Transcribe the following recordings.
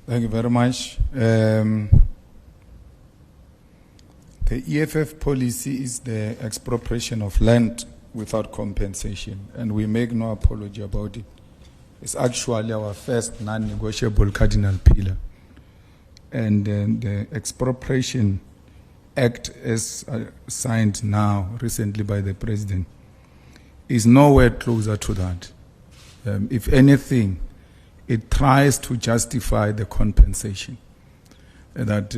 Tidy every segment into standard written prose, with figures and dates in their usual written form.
Thank you very much. The EFF policy is the expropriation of land without compensation, and we make no apology about it. It's actually our first non-negotiable cardinal pillar. And the Expropriation Act, as signed now recently by the President, is nowhere closer to that. If anything, it tries to justify the compensation, that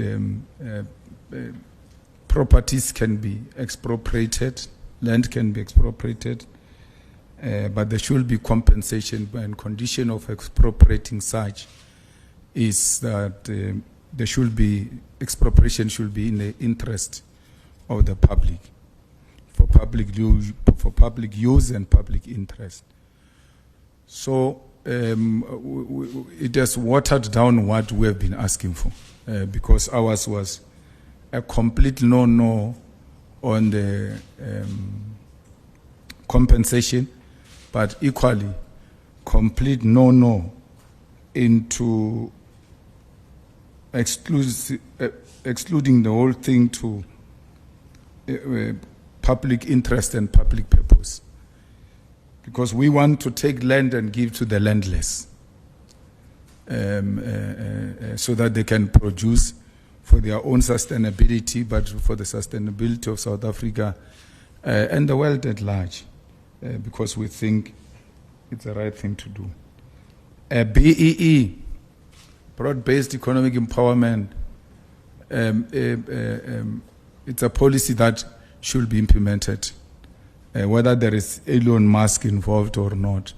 properties can be expropriated, land can be expropriated, but there should be compensation, and condition of expropriating such is that there should be, expropriation should be in the interest of the public, for public use and public interest. So it has watered down what we have been asking for, because ours was a complete no-no on the compensation, but equally complete no-no into excluding the whole thing to public interest and public purpose. Because we want to take land and give to the landless, so that they can produce for their own sustainability, but for the sustainability of South Africa and the world at large, because we think it's the right thing to do. BEE, broad-based economic empowerment, it's a policy that should be implemented. Whether there is Elon Musk involved or not.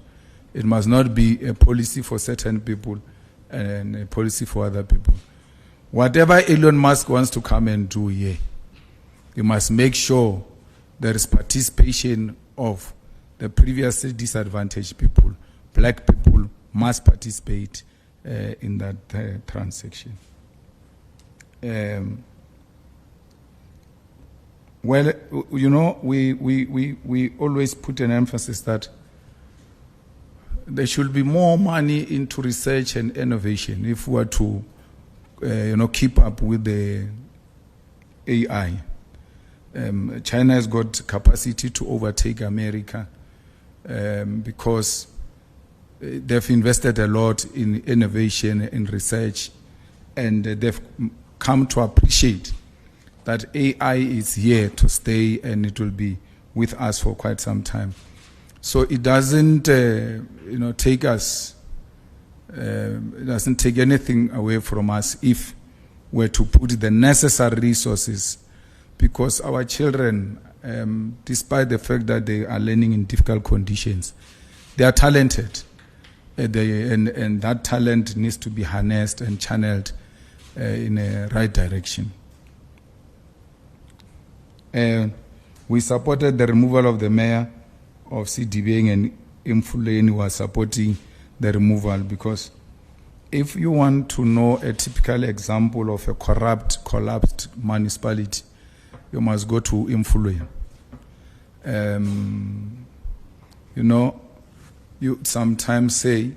It must not be a policy for certain people and a policy for other people. Whatever Elon Musk wants to come and do here, he must make sure there is participation of the previously disadvantaged people. Black people must participate in that transaction. Well, you know, we always put an emphasis that there should be more money into research and innovation if we are to, keep up with the AI. China has got capacity to overtake America because they've invested a lot in innovation and research, and they've come to appreciate that AI is here to stay, and it will be with us for quite some time. So it doesn't, take us. It doesn't take anything away from us if we're to put the necessary resources, because our children, despite the fact that they are learning in difficult conditions, they are talented, and that talent needs to be harnessed and channeled in a right direction. We supported the removal of the mayor of Sidibeng, and Mfuleni was supporting the removal, because if you want to know a typical example of a corrupt, collapsed municipality, you must go to Mfuleni. You sometimes say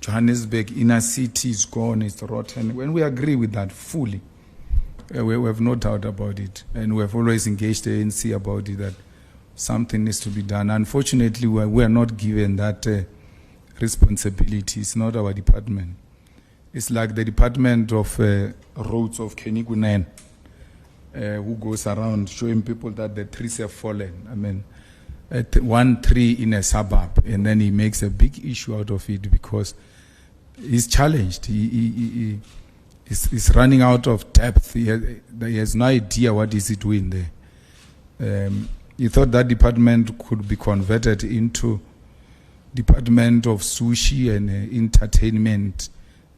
Johannesburg inner city is gone, it's rotten. When we agree with that fully, we have no doubt about it, and we have always engaged the ANC about it, that something needs to be done. Unfortunately, we are not given that responsibility. It's not our department. It's like the Department of Roads of Kenigunen, who goes around showing people that the trees have fallen. I mean, one tree in a suburb, and then he makes a big issue out of it because he's challenged. He's running out of depth. He has no idea what is he doing there. He thought that department could be converted into department of sushi and entertainment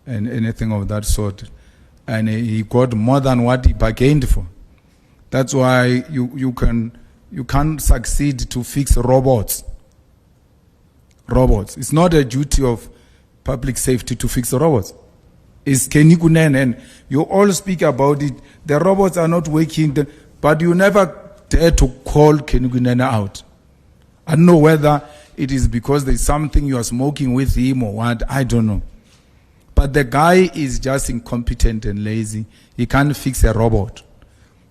and anything of that sort. And he got more than what he bargained for. That's why you can't succeed to fix robots. It's not a duty of public safety to fix robots. It's Kenigunen, and you all speak about it. The robots are not working, but you never dare to call Kenigunen out. I don't know whether it is because there's something you are smoking with him or what, I don't know. But the guy is just incompetent and lazy. He can't fix a robot.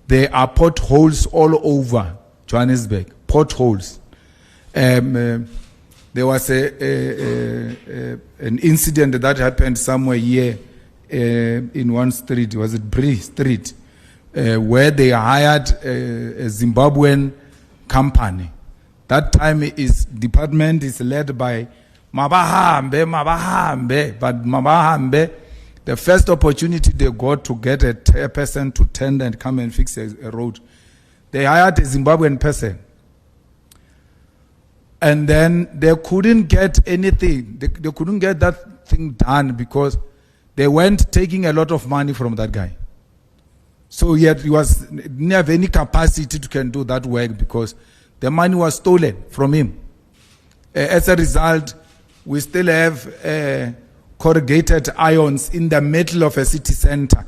There are potholes all over Johannesburg. Potholes. There was an incident that happened somewhere here in one street. Was it Bree Street? Where they hired a Zimbabwean company. That time is department is led by Mabahambe, but Mabahambe, the first opportunity they got to get a person to tender and come and fix a road, they hired a Zimbabwean person. And then they couldn't get anything. They couldn't get that thing done because they weren't taking a lot of money from that guy. So yet he didn't have any capacity to can do that work because the money was stolen from him. As a result, we still have corrugated ions in the middle of a city center.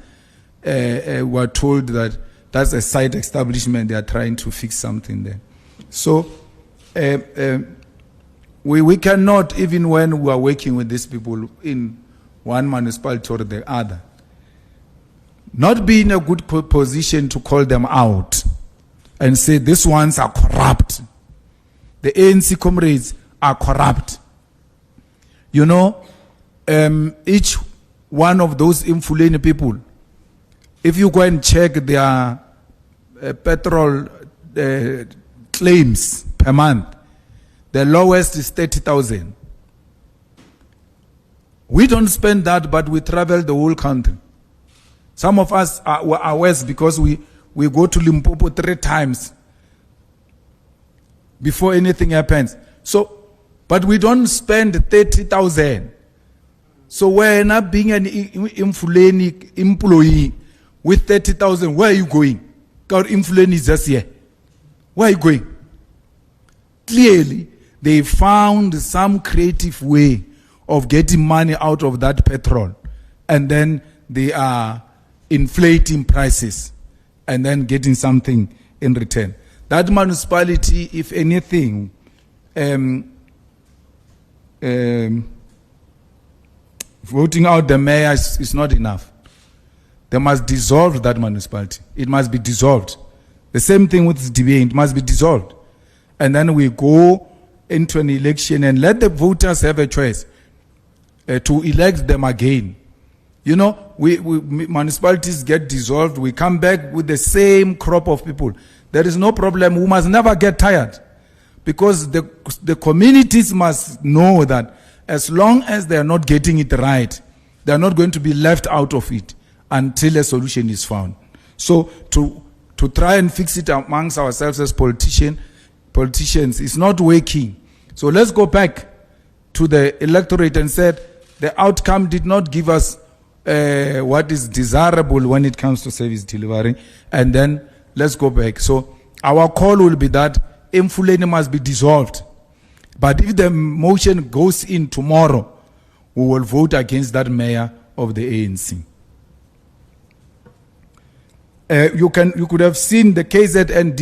We're told that that's a site establishment. They are trying to fix something there. So we cannot, even when we are working with these people in one municipality or the other, not be in a good position to call them out and say these ones are corrupt. The ANC comrades are corrupt. You know, each one of those Imfuleni people, if you go and check their petrol claims per month, the lowest is 30,000. We don't spend that, but we travel the whole country. Some of us are worse because we go to Limpopo 3 times before anything happens. So, but we don't spend 30,000. So we're not being an Imfuleni employee with 30,000. Where are you going? God, Imfuleni is just here. Where are you going? Clearly, they found some creative way of getting money out of that petrol. And then they are inflating prices and then getting something in return. That municipality, if anything, voting out the mayor is not enough. They must dissolve that municipality. It must be dissolved. The same thing with DBA, it must be dissolved. And then we go into an election and let the voters have a choice to elect them again. You know, we municipalities get dissolved, we come back with the same crop of people. There is no problem. We must never get tired because the communities must know that as long as they are not getting it right, they are not going to be left out of it until a solution is found. So to try and fix it amongst ourselves as politicians is not working. So let's go back to the electorate and said the outcome did not give us what is desirable when it comes to service delivery, and then let's go back. So our call will be that Imfuleni must be dissolved. But if the motion goes in tomorrow, we will vote against that mayor of the ANC. You could have seen the KZN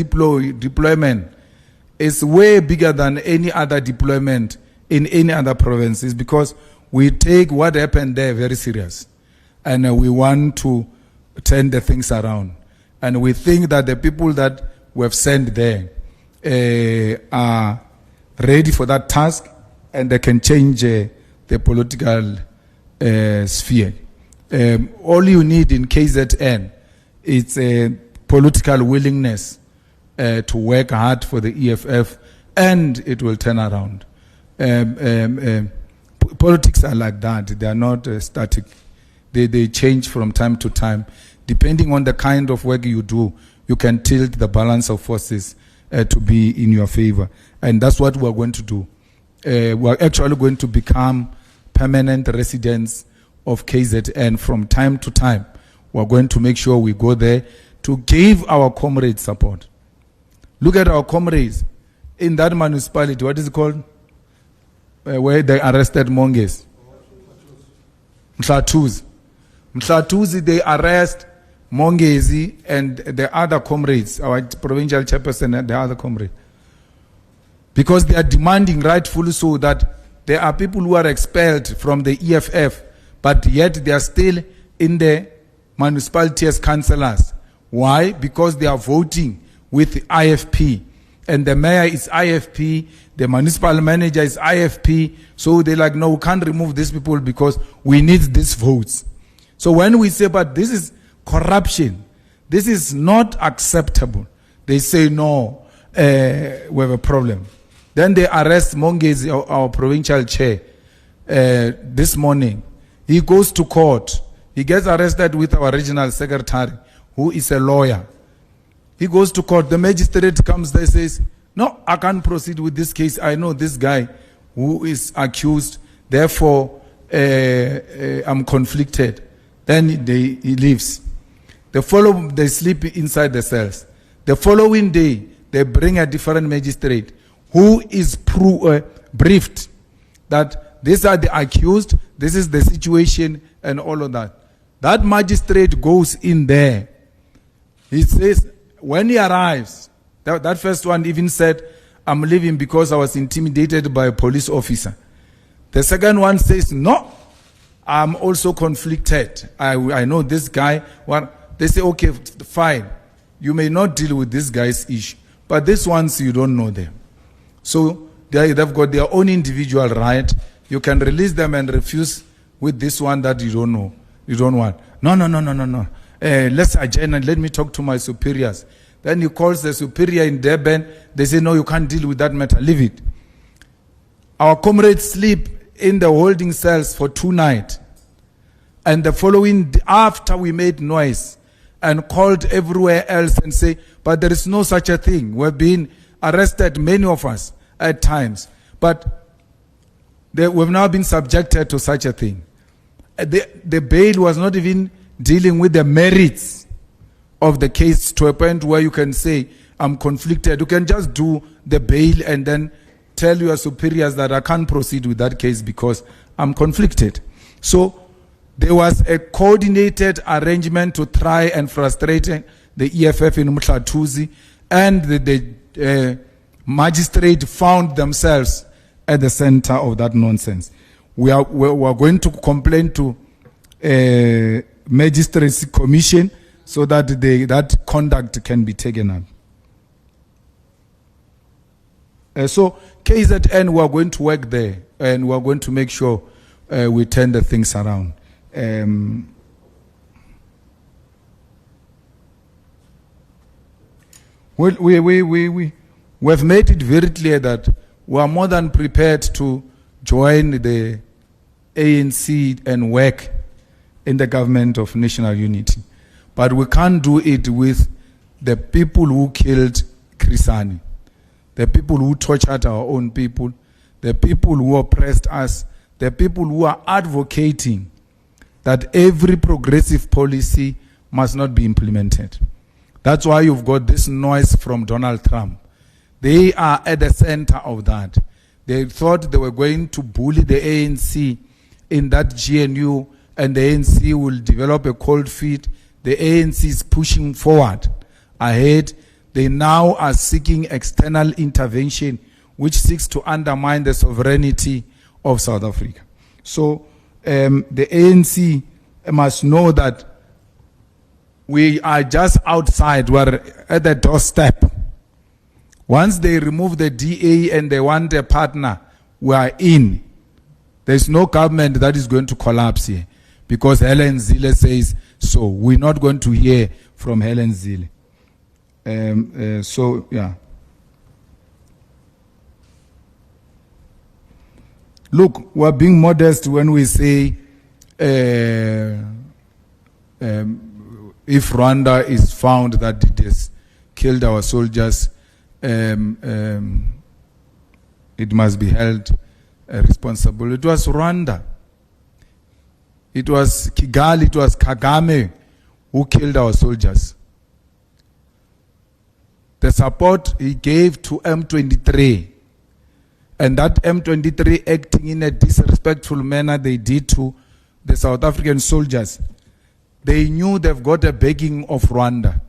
deployment is way bigger than any other deployment in any other provinces because we take what happened there very serious. And we want to turn the things around. And we think that the people that we have sent there are ready for that task and they can change the political sphere. All you need in KZN is a political willingness to work hard for the EFF, and it will turn around. Politics are like that. They are not static. They change from time to time. Depending on the kind of work you do, you can tilt the balance of forces to be in your favor. And that's what we're going to do. We're actually going to become permanent residents of KZN from time to time. We're going to make sure we go there to give our comrades support. Look at our comrades in that municipality. What is it called? Where they arrested Monges. Mhlatuzi, they arrest Mongezi and the other comrades, our provincial chairperson and the other comrades. because they are demanding, rightfully so, that there are people who are expelled from the EFF, but yet they are still in the municipality as councillors. Why? Because they are voting with the IFP, and the mayor is IFP, the municipal manager is IFP, so they're like, no, we can't remove these people because we need these votes. So when we say, but this is corruption, this is not acceptable, they say, no, we have a problem. Then they arrest Mongezi, our provincial chair, this morning. He goes to court. He gets arrested with our regional secretary, who is a lawyer. He goes to court. The magistrate comes there and says, no, I can't proceed with this case. I know this guy who is accused. Therefore, I'm conflicted. Then he leaves. They sleep inside the cells. The following day, they bring a different magistrate who is briefed that these are the accused, this is the situation, and all of that. That magistrate goes in there. He says, when he arrives, that first one even said, I'm leaving because I was intimidated by a police officer. The second one says, no, I'm also conflicted. I know this guy. Well, they say, okay, fine. You may not deal with this guy's issue, but these ones, you don't know them. So they've got their own individual right. You can release them and refuse with this one that you don't know, you don't want. No. Let's adjourn and let me talk to my superiors. Then he calls the superior in Durban. They say, no, you can't deal with that matter. Leave it. Our comrades sleep in the holding cells for 2 nights. And the following, after we made noise and called everywhere else and say, but there is no such a thing. We've been arrested, many of us, at times. But we've now been subjected to such a thing. The bail was not even dealing with the merits of the case to a point where you can say, I'm conflicted. You can just do the bail and then tell your superiors that I can't proceed with that case because I'm conflicted. So there was a coordinated arrangement to try and frustrate the EFF in Mhlatuzi, and the magistrate found themselves at the center of that nonsense. We are going to complain to Magistrates Commission so that that conduct can be taken up. So KZN, we are going to work there, and we are going to make sure we turn the things around. We've made it very clear that we are more than prepared to join the ANC and work in the government of national unity. But we can't do it with the people who killed Krisani, the people who tortured our own people, the people who oppressed us, the people who are advocating that every progressive policy must not be implemented. That's why you've got this noise from Donald Trump. They are at the center of that. They thought they were going to bully the ANC in that GNU, and the ANC will develop a cold feet. The ANC is pushing forward ahead. They now are seeking external intervention, which seeks to undermine the sovereignty of South Africa. So the ANC must know that we are just outside, we're at the doorstep. Once they remove the DA and they want a partner, we are in. There's no government that is going to collapse here because Helen Zille says so. We're not going to hear from Helen Zille. So, yeah. Look, we're being modest when we say if Rwanda is found that it has killed our soldiers, it must be held responsible. It was Rwanda. It was Kigali, it was Kagame who killed our soldiers. The support he gave to M23, and that M23 acting in a disrespectful manner they did to the South African soldiers. They knew they've got a backing of Rwanda.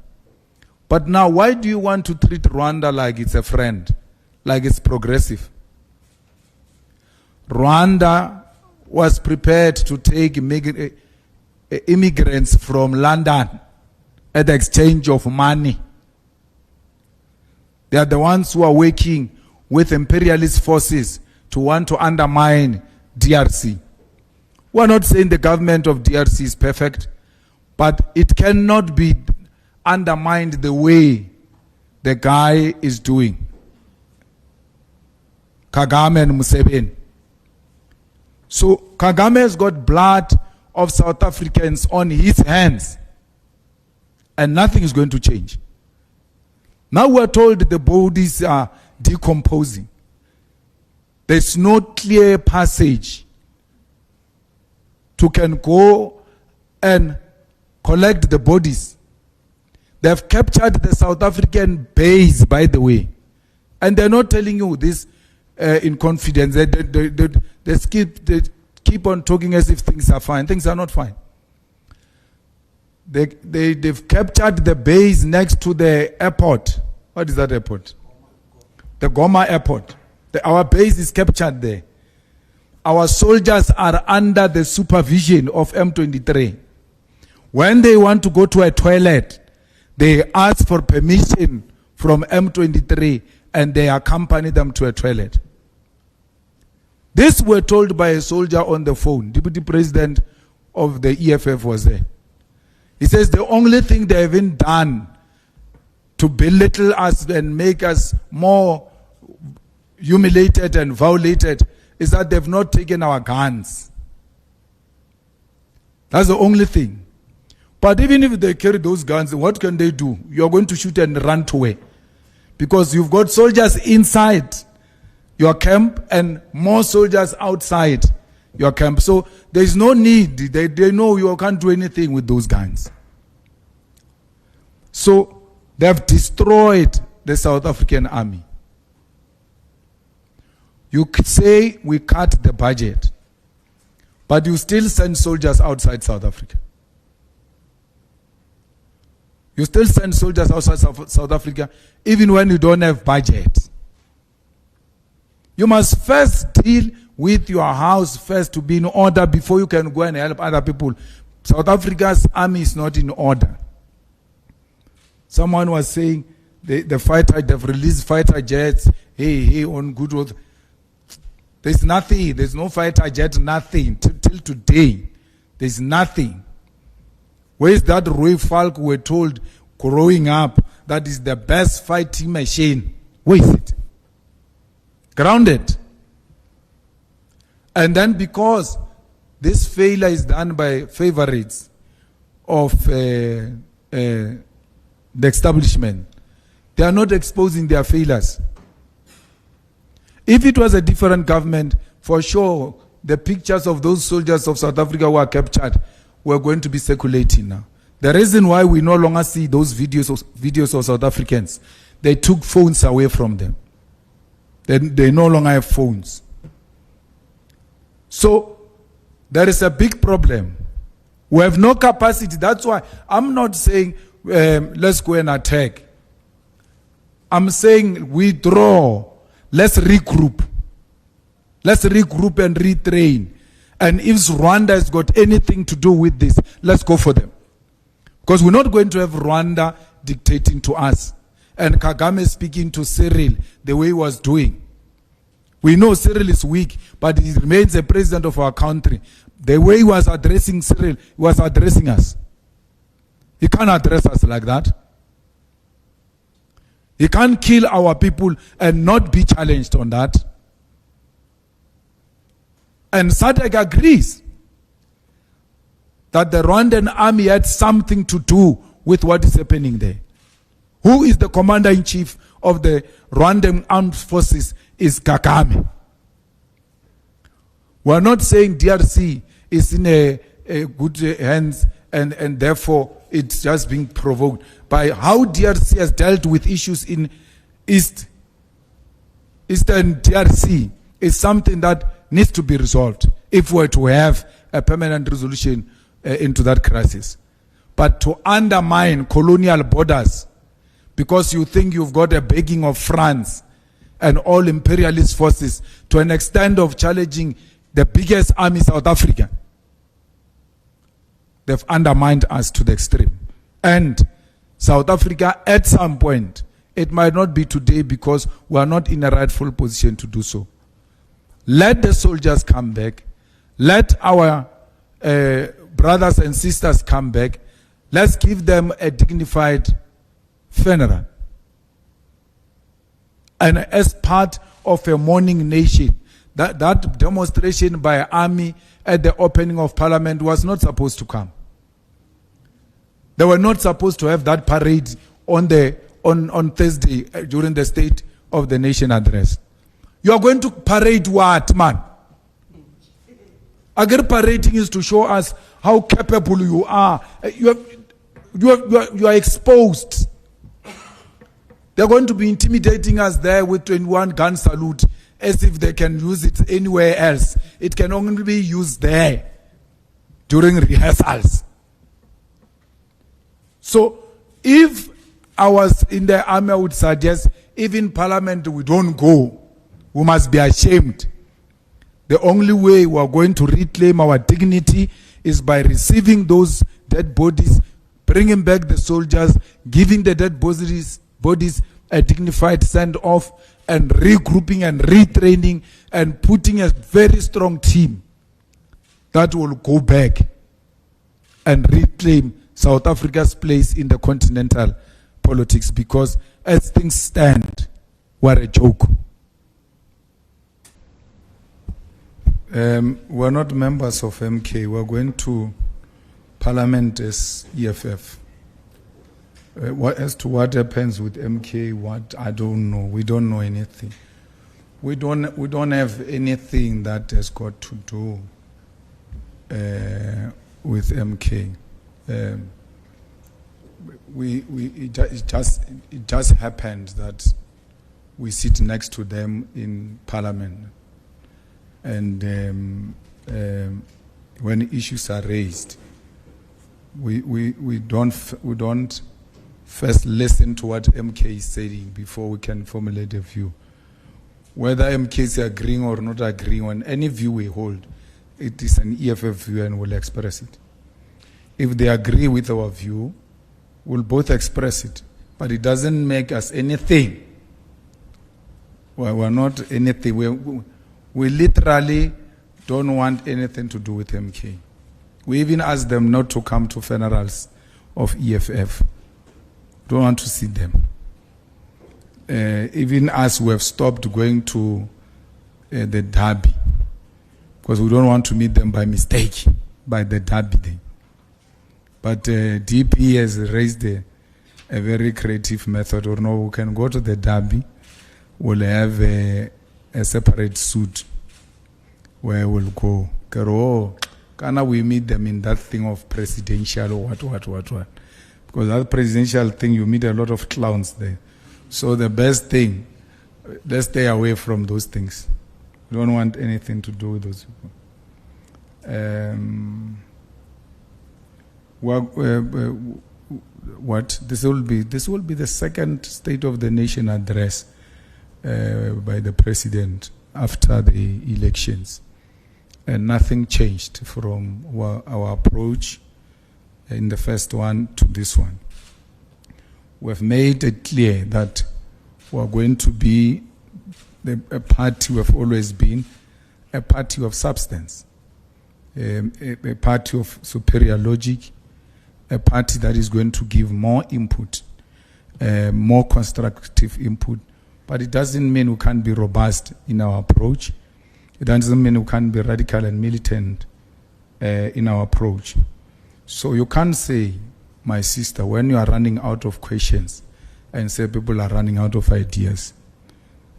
But now, why do you want to treat Rwanda like it's a friend, like it's progressive. Rwanda was prepared to take immigrants from London at the exchange of money. They are the ones who are working with imperialist forces to want to undermine DRC. We're not saying the government of DRC is perfect, but it cannot be undermined the way the guy is doing. Kagame and Museveni. So Kagame has got blood of South Africans on his hands, and nothing is going to change. Now we're told the bodies are decomposing. There's no clear passage to can go and collect the bodies. They've captured the South African base, by the way, and they're not telling you this in confidence. They keep on talking as if things are fine. Things are not fine. They've captured the base next to the airport. What is that airport? The Goma airport. Our base is captured there. Our soldiers are under the supervision of M23. When they want to go to a toilet, they ask for permission from M23 and they accompany them to a toilet. This were told by a soldier on the phone. Deputy President of the EFF was there. He says the only thing they haven't done to belittle us and make us more humiliated and violated is that they've not taken our guns. That's the only thing. But even if they carry those guns, what can they do? You're going to shoot and run away. Because you've got soldiers inside your camp and more soldiers outside your camp. So there's no need. They know you can't do anything with those guns. So they've destroyed the South African army. You could say we cut the budget, but you still send soldiers outside South Africa. You still send soldiers outside South Africa even when you don't have budget. You must first deal with your house first to be in order before you can go and help other people. South Africa's army is not in order. Someone was saying they've released fighter jets, hey, on good roads. There's nothing. There's no fighter jet, nothing. Till today, there's nothing. Where is that Roy Falk we were told growing up that is the best fighting machine? Where is it? Grounded. And then because this failure is done by favorites of the establishment, they are not exposing their failures. If it was a different government, for sure, the pictures of those soldiers of South Africa who are captured were going to be circulating now. The reason why we no longer see those videos of South Africans, they took phones away from them. They no longer have phones. So there is a big problem. We have no capacity. That's why I'm not saying let's go and attack. I'm saying withdraw. Let's regroup. Let's regroup and retrain. And if Rwanda has got anything to do with this, let's go for them. Because we're not going to have Rwanda dictating to us. And Kagame speaking to Cyril the way he was doing. We know Cyril is weak, but he remains the president of our country. The way he was addressing Cyril, he was addressing us. He can't address us like that. He can't kill our people and not be challenged on that. And SADC agrees that the Rwandan army had something to do with what is happening there. Who is the commander-in-chief of the Rwandan armed forces is Kagame. We're not saying DRC is in a good hands and therefore it's just being provoked. By how DRC has dealt with issues in Eastern DRC is something that needs to be resolved if we're to have a permanent resolution into that crisis. But to undermine colonial borders because you think you've got a backing of France and all imperialist forces to an extent of challenging the biggest army, South Africa. They've undermined us to the extreme. And South Africa, at some point, it might not be today because we are not in a rightful position to do so. Let the soldiers come back. Let our brothers and sisters come back. Let's give them a dignified funeral. And as part of a mourning nation, that demonstration by army at the opening of parliament was not supposed to come. They were not supposed to have that parade on Thursday during the State of the Nation address. You are going to parade what, man? Again, parading is to show us how capable you are. You are exposed. They're going to be intimidating us there with 21 gun salute as if they can use it anywhere else. It can only be used there during rehearsals. So if I was in the army, I would suggest, if in parliament we don't go, we must be ashamed. The only way we are going to reclaim our dignity is by receiving those dead bodies, bringing back the soldiers, giving the dead bodies a dignified send-off, and regrouping and retraining and putting a very strong team that will go back and reclaim South Africa's place in the continental politics, because as things stand, we're a joke. We're not members of MK. We're going to Parliament as EFF. As to what happens with MK, I don't know. We don't know anything. We don't have anything that has got to do with MK. It just happened that we sit next to them in Parliament, and when issues are raised, we don't first listen to what MK is saying before we can formulate a view. Whether MK is agreeing or not agreeing on any view we hold, it is an EFF view and we'll express it. If they agree with our view, we'll both express it. But it doesn't make us anything. We're not anything. We literally don't want anything to do with MK. We even ask them not to come to funerals of EFF. Don't want to see them. Even us, we have stopped going to the Derby because we don't want to meet them by mistake, by the Derby day. But DP has raised a very creative method. Or no, we can go to the Derby. We'll have a separate suit where we'll go. Can we meet them in that thing of presidential or what? Because that presidential thing, you meet a lot of clowns there. So the best thing, let's stay away from those things. We don't want anything to do with those people. This will be the second State of the Nation address by the President after the elections. And nothing changed from our approach in the first one to this one. We have made it clear that we are going to be a party we have always been, a party of substance, a party of superior logic, a party that is going to give more input, more constructive input. But it doesn't mean we can't be robust in our approach. It doesn't mean we can't be radical and militant in our approach. So you can't say, my sister, when you are running out of questions and say people are running out of ideas,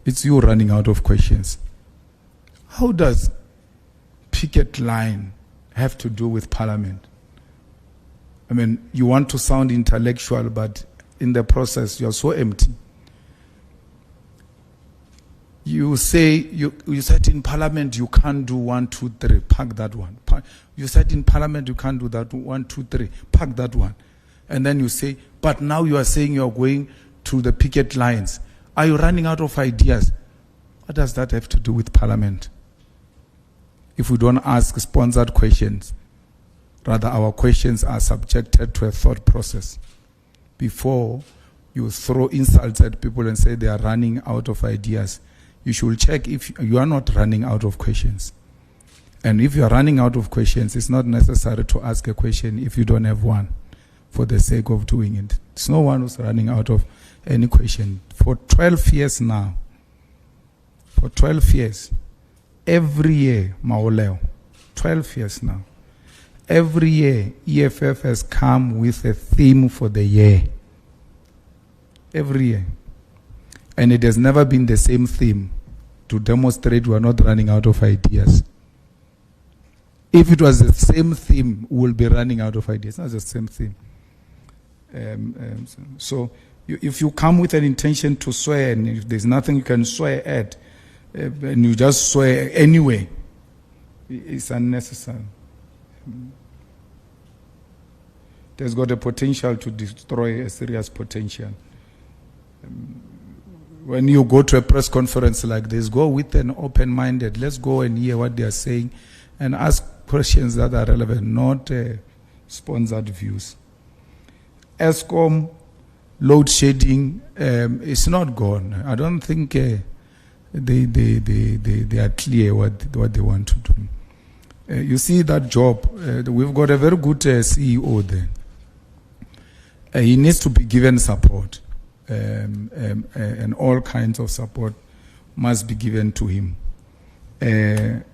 it's you running out of questions. How does picket line have to do with parliament? I mean, you want to sound intellectual, but in the process, you're so empty. You say, you said in parliament you can't do 1, 2, 3, pack that one. You said in parliament you can't do that 1, 2, 3, pack that one. And then you say, but now you are saying you are going to the picket lines. Are you running out of ideas? What does that have to do with Parliament? If we don't ask sponsored questions, rather our questions are subjected to a thought process before you throw insults at people and say they are running out of ideas. You should check if you are not running out of questions. And if you are running out of questions, it's not necessary to ask a question if you don't have one for the sake of doing it. It's no one who's running out of any question. For 12 years now, for 12 years, every year, Maoleo, 12 years now, every year, EFF has come with a theme for the year. Every year. And it has never been the same theme to demonstrate we are not running out of ideas. If it was the same theme, we will be running out of ideas. It's not the same theme. So if you come with an intention to swear, and if there's nothing you can swear at, and you just swear anyway, it's unnecessary. It has got a potential to destroy a serious potential. When you go to a press conference like this, go with an open-minded. Let's go and hear what they are saying and ask questions that are relevant, not sponsored views. Eskom load shedding is not gone. I don't think they are clear what they want to do. You see that job, we've got a very good CEO there. He needs to be given support. And all kinds of support must be given to him.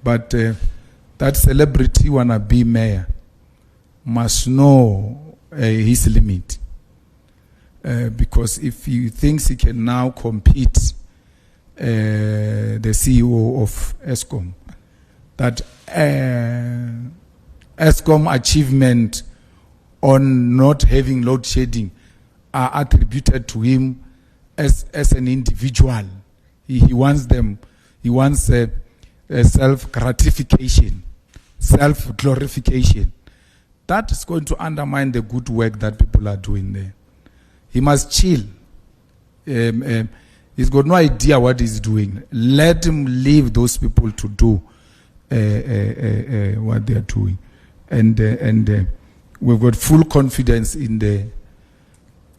But that celebrity wannabe mayor must know his limit. Because if he thinks he can now compete the CEO of Eskom, that Eskom achievement on not having load shedding are attributed to him as an individual. He wants them. He wants a self-gratification, self-glorification. That is going to undermine the good work that people are doing there. He must chill. He's got no idea what he's doing. Let him leave those people to do what they are doing. And we've got full confidence in the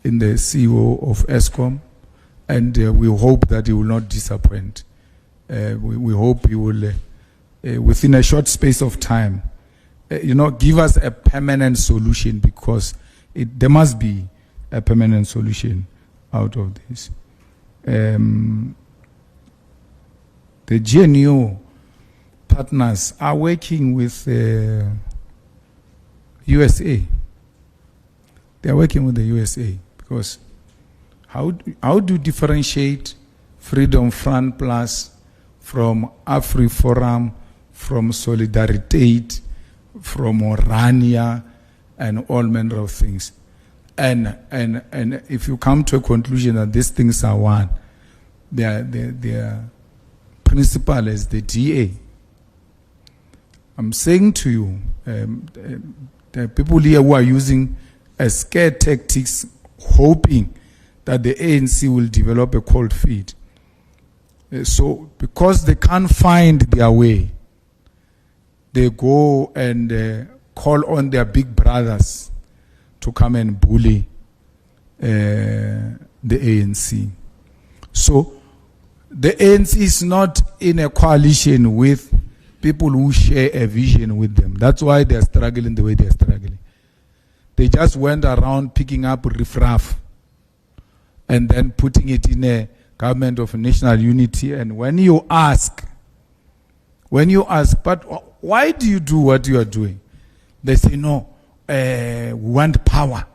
CEO of Eskom, and we hope that he will not disappoint. We hope he will, within a short space of time, give us a permanent solution, because there must be a permanent solution out of this. The GNU partners are working with USA. They are working with the USA. Because how do you differentiate Freedom Front Plus from AfriForum, from Solidarity, from Orania, and all manner of things? And if you come to a conclusion that these things are one, their principal is the DA. I'm saying to you, the people here who are using scare tactics, hoping that the ANC will develop a cold feet. So, because they can't find their way, they go and call on their big brothers to come and bully the ANC. So, the ANC is not in a coalition with people who share a vision with them. That's why they're struggling the way they're struggling. They just went around picking up riffraff and then putting it in a government of national unity. And when you ask, but why do you do what you are doing? They say, no, we want power.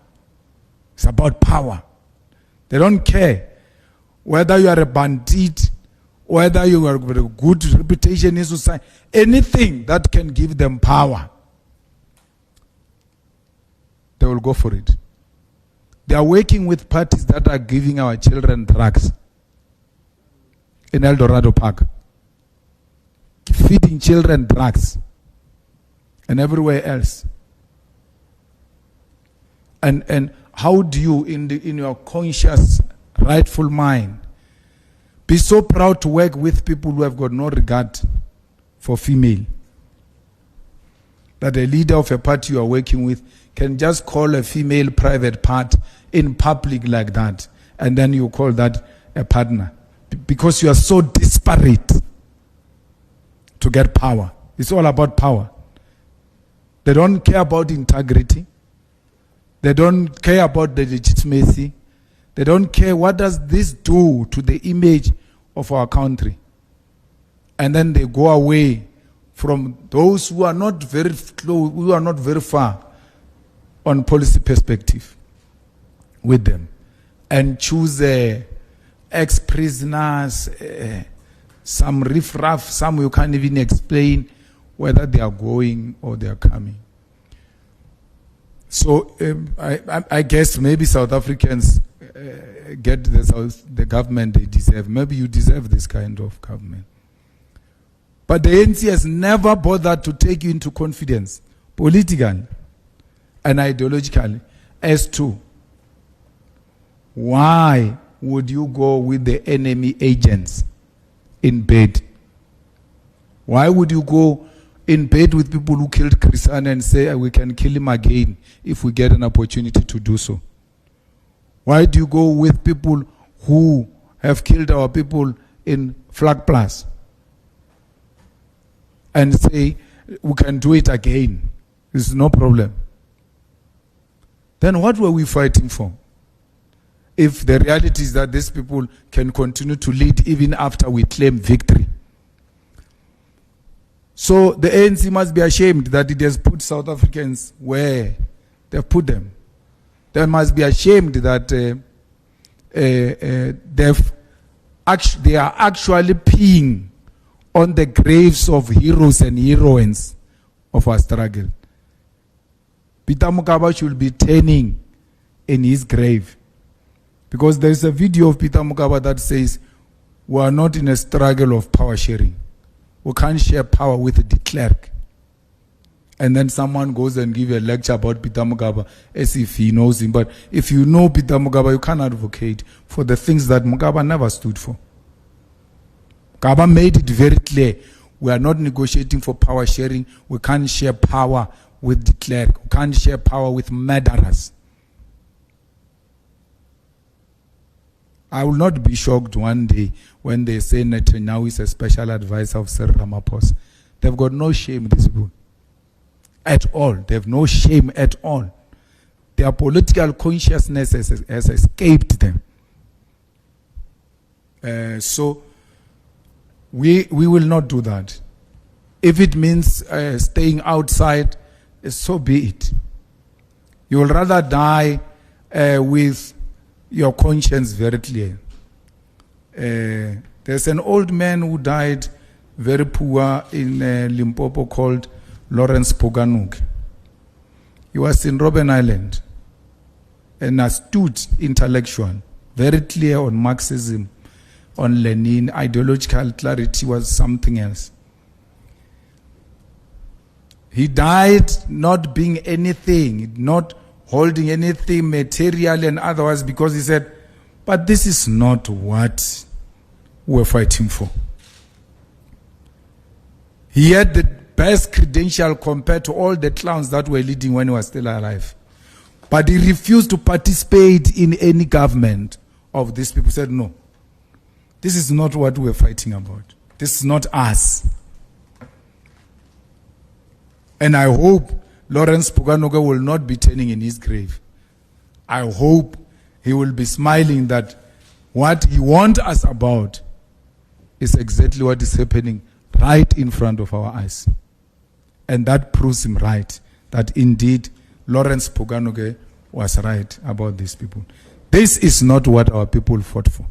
It's about power. They don't care whether you are a bandit, whether you are with a good reputation in society, anything that can give them power, they will go for it. They are working with parties that are giving our children drugs in El Dorado Park, feeding children drugs, and everywhere else. And how do you, in your conscious, rightful mind, Be so proud to work with people who have got no regard for female. That a leader of a party you are working with can just call a female private part in public like that, and then you call that a partner. Because you are so desperate to get power. It's all about power. They don't care about integrity. They don't care about the legitimacy. They don't care what does this do to the image of our country. And then they go away from those who are not very close, who are not very far on policy perspective with them, and choose ex-prisoners, some riffraff, some you can't even explain whether they are going or they are coming. So I guess maybe South Africans get the government they deserve. Maybe you deserve this kind of government. But the ANC has never bothered to take you into confidence, politically and ideologically, as to why would you go with the enemy agents in bed? Why would you go in bed with people who killed Christian and say we can kill him again if we get an opportunity to do so? Why do you go with people who have killed our people in Flag Plus and say we can do it again? There's no problem. Then what were we fighting for? If the reality is that these people can continue to lead even after we claim victory. So the ANC must be ashamed that it has put South Africans where they've put them. They must be ashamed that they are actually peeing on the graves of heroes and heroines of our struggle. Peter Mokaba should be turning in his grave. Because there is a video of Peter Mokaba that says, we are not in a struggle of power sharing. We can't share power with de Klerk. And then someone goes and gives a lecture about Peter Mokaba as if he knows him. But if you know Peter Mokaba, you can't advocate for the things that Mokaba never stood for. Mokaba made it very clear. We are not negotiating for power sharing. We can't share power with de Klerk. We can't share power with murderers. I will not be shocked one day when they say Netanyahu is a special advisor of Sir Ramaphosa. They've got no shame, these people. At all. They have no shame at all. Their political consciousness has escaped them. So we will not do that. If it means staying outside, so be it. You will rather die with your conscience very clear. There's an old man who died very poor in Limpopo called Lawrence Poganuk. He was in Robben Island, an astute intellectual, very clear on Marxism, on Lenin. Ideological clarity was something else. He died not being anything, not holding anything material and otherwise, because he said, but this is not what we're fighting for. He had the best credential compared to all the clowns that were leading when he was still alive. But he refused to participate in any government of these people. He said, no, this is not what we're fighting about. This is not us. And I hope Lawrence Poganuga will not be turning in his grave. I hope he will be smiling that what he warned us about is exactly what is happening right in front of our eyes. And that proves him right, that indeed Lawrence Poganuga was right about these people. This is not what our people fought for.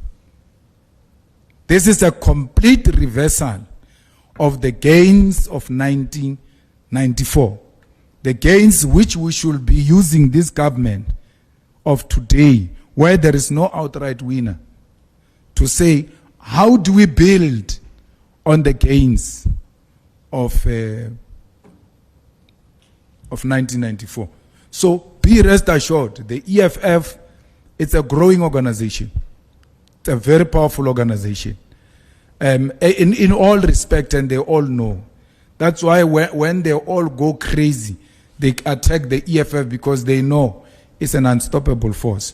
This is a complete reversal of the gains of 1994. The gains which we should be using this government of today, where there is no outright winner, to say, how do we build on the gains of 1994? So be rest assured, the EFF, it's a growing organization. It's a very powerful organization. in all respect, and they all know. That's why when they all go crazy, they attack the EFF because they know it's an unstoppable force.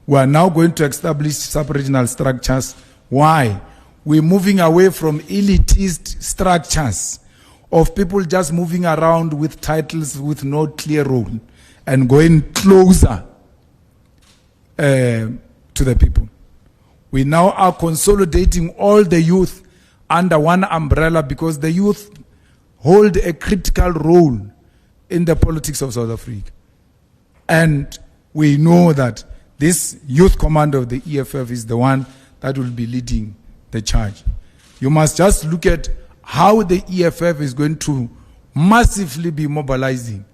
We are now going to establish sub-regional structures. Why? We're moving away from elitist structures of people just moving around with titles with no clear role and going closer to the people. We now are consolidating all the youth under one umbrella because the youth hold a critical role in the politics of South Africa. And we know that this youth commander of the EFF is the one that will be leading the charge. You must just look at how the EFF is going to massively be mobilizing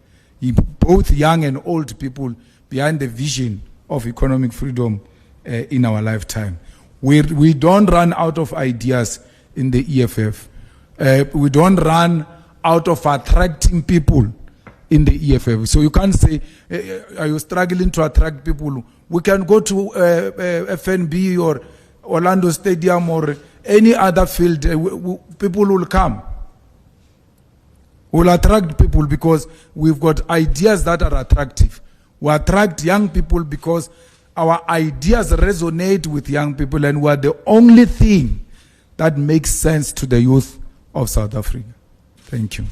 both young and old people behind the vision of economic freedom in our lifetime. We don't run out of ideas in the EFF. We don't run out of attracting people in the EFF. So you can't say, are you struggling to attract people? We can go to FNB or Orlando Stadium or any other field. People will come. We'll attract people because we've got ideas that are attractive. We attract young people because our ideas resonate with young people, and we're the only thing that makes sense to the youth of South Africa. Thank you.